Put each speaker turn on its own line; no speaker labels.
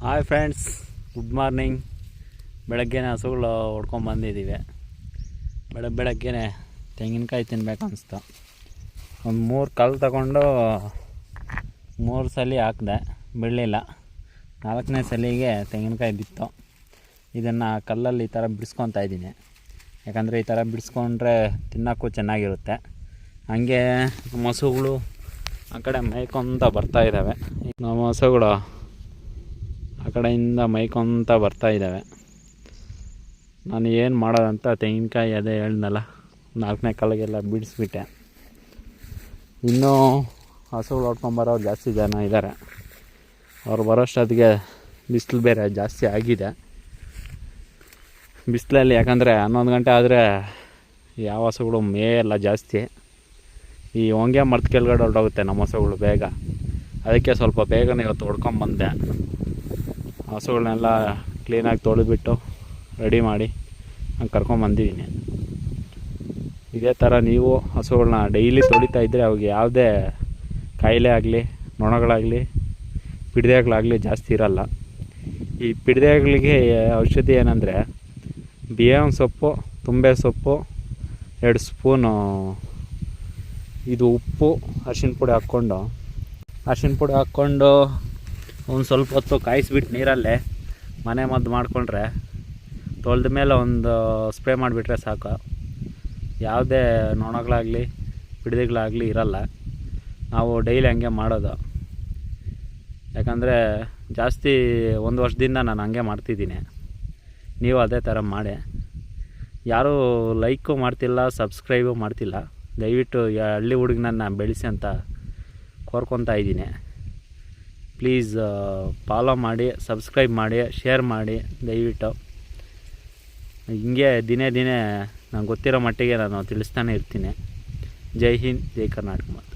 Hi friends, good morning. ಬೆಳಗ್ಗೆನೇ ಹಸುಗಳು ಹೊಡ್ಕೊಂಡು ಬಂದಿದ್ದೀವಿ. ಬೆಳಗ್ಗೆನೇ ತೆಂಗಿನಕಾಯಿ ತಿನ್ಬೇಕು ಅನಿಸ್ತು. ಒಂದು 3 ಕಲ್ಲು ತಗೊಂಡು 3 ಸಲ ಹಾಕಿದೆ, ಬೀಳಲಿಲ್ಲ. 4ನೇ ಸಲಿಗೆ ತೆಂಗಿನಕಾಯಿ ಬಿತ್ತು. ಇದನ್ನು ಕಲ್ಲಲ್ಲಿ ಈ ಥರ ಬಿಡಿಸ್ಕೊತಾ ಇದ್ದೀನಿ, ಯಾಕಂದರೆ ಈ ಥರ ಬಿಡಿಸ್ಕೊಂಡ್ರೆ ತಿನ್ನೋಕ್ಕೂ ಚೆನ್ನಾಗಿರುತ್ತೆ. ಹಾಗೆ ನಮ್ಮ ಹಸುಗಳು ಆ ಕಡೆ ಮೈಕೊಂತ ಬರ್ತಾಯಿದ್ದಾವೆ. ನಮ್ಮ ಹಸುಗಳು ಆ ಕಡೆಯಿಂದ ಮೈಕೊಂತ ಬರ್ತಾಯಿದ್ದಾವೆ. ನಾನು ಏನು ಮಾಡೋದಂತ ತೆಂಗಿನಕಾಯಿ ಅದೇ ಹೇಳ್ದಲ್ಲ, 4ನೇ ಕಲ್ಲಿಗೆಲ್ಲ ಬಿಡಿಸ್ಬಿಟ್ಟೆ. ಇನ್ನೂ ಹಸುಗಳು ಹೊಡ್ಕೊಂಬರೋರು ಜಾಸ್ತಿ ಜನ ಇದ್ದಾರೆ. ಅವ್ರು ಬರೋಷ್ಟೊತ್ತಿಗೆ ಬಿಸಿಲು ಬೇರೆ ಜಾಸ್ತಿ ಆಗಿದೆ. ಬಿಸಿಲಲ್ಲಿ ಯಾಕಂದರೆ 11 ಗಂಟೆ ಆದರೆ ಯಾವ ಹಸುಗಳು ಮೇಯಲ್ಲ ಜಾಸ್ತಿ. ಈ ಹೊಂಗೆ ಮರದ ಕೆಳಗಡೆ ಹೊರಟೋಗುತ್ತೆ ನಮ್ಮ ಹಸುಗಳು ಬೇಗ. ಅದಕ್ಕೆ ಸ್ವಲ್ಪ ಬೇಗನೆ ಇವತ್ತು ಹೊಡ್ಕೊಂಬಂದೆ. ಹಸುಗಳನ್ನೆಲ್ಲ ಕ್ಲೀನಾಗಿ ತೊಳೆದ್ಬಿಟ್ಟು ರೆಡಿ ಮಾಡಿ ನಾನು ಕರ್ಕೊಂಬಂದಿದ್ದೀನಿ. ಇದೇ ಥರ ನೀವು ಹಸುಗಳನ್ನ ಡೈಲಿ ತೊಳಿತಾ ಇದ್ದರೆ ಅವಾಗ ಯಾವುದೇ ಕಾಯಿಲೆ ಆಗಲಿ, ನೊಣಗಳಾಗಲಿ, ಪಿಡಿದೆಗಳಾಗಲಿ ಜಾಸ್ತಿ ಇರಲ್ಲ. ಈ ಪಿಡಿದೆಗಳಿಗೆ ಔಷಧಿ ಏನಂದರೆ ಬೇವಿನ ಸೊಪ್ಪು, ತುಂಬೆ ಸೊಪ್ಪು, 2 ಸ್ಪೂನು ಇದು ಉಪ್ಪು, ಅರಿಶಿನ ಪುಡಿ ಹಾಕ್ಕೊಂಡು ಒಂದು ಸ್ವಲ್ಪ ಹೊತ್ತು ಕಾಯಿಸ್ಬಿಟ್ಟು ನೀರಲ್ಲೇ ಮನೆ ಮದ್ದು ಮಾಡಿಕೊಂಡ್ರೆ ತೊಳೆದ ಮೇಲೆ ಒಂದು ಸ್ಪ್ರೇ ಮಾಡಿಬಿಟ್ರೆ ಸಾಕು. ಯಾವುದೇ ನೊಣಗಳಾಗಲಿ ಪಿಡಿದೆಗಳಾಗಲಿ ಇರಲ್ಲ. ನಾವು ಡೈಲಿ ಹಂಗೆ ಮಾಡೋದು. ಯಾಕಂದರೆ ಜಾಸ್ತಿ 1 ವರ್ಷದಿಂದ ನಾನು ಹಂಗೆ ಮಾಡ್ತಿದ್ದೀನಿ. ನೀವು ಅದೇ ಥರ ಮಾಡಿ. ಯಾರೂ ಲೈಕು ಮಾಡ್ತಿಲ್ಲ, ಸಬ್ಸ್ಕ್ರೈಬು ಮಾಡ್ತಿಲ್ಲ. ದಯವಿಟ್ಟು ಹಳ್ಳಿ ಹುಡುಗನನ್ನು ಬೆಳೆಸಿ ಅಂತ ಕೋರ್ಕೊತಾ ಇದ್ದೀನಿ. ಪ್ಲೀಸ್ ಫಾಲೋ ಮಾಡಿ, ಸಬ್ಸ್ಕ್ರೈಬ್ ಮಾಡಿ, ಶೇರ್ ಮಾಡಿ ದಯವಿಟ್ಟು. ಹಿಂಗೆ ದಿನೇ ನಂಗೆ ಗೊತ್ತಿರೋ ಮಟ್ಟಿಗೆ ನಾನು ತಿಳಿಸ್ತಾನೆ ಇರ್ತೀನಿ. ಜೈ ಹಿಂದ್, ಜೈ ಕರ್ನಾಟಕ.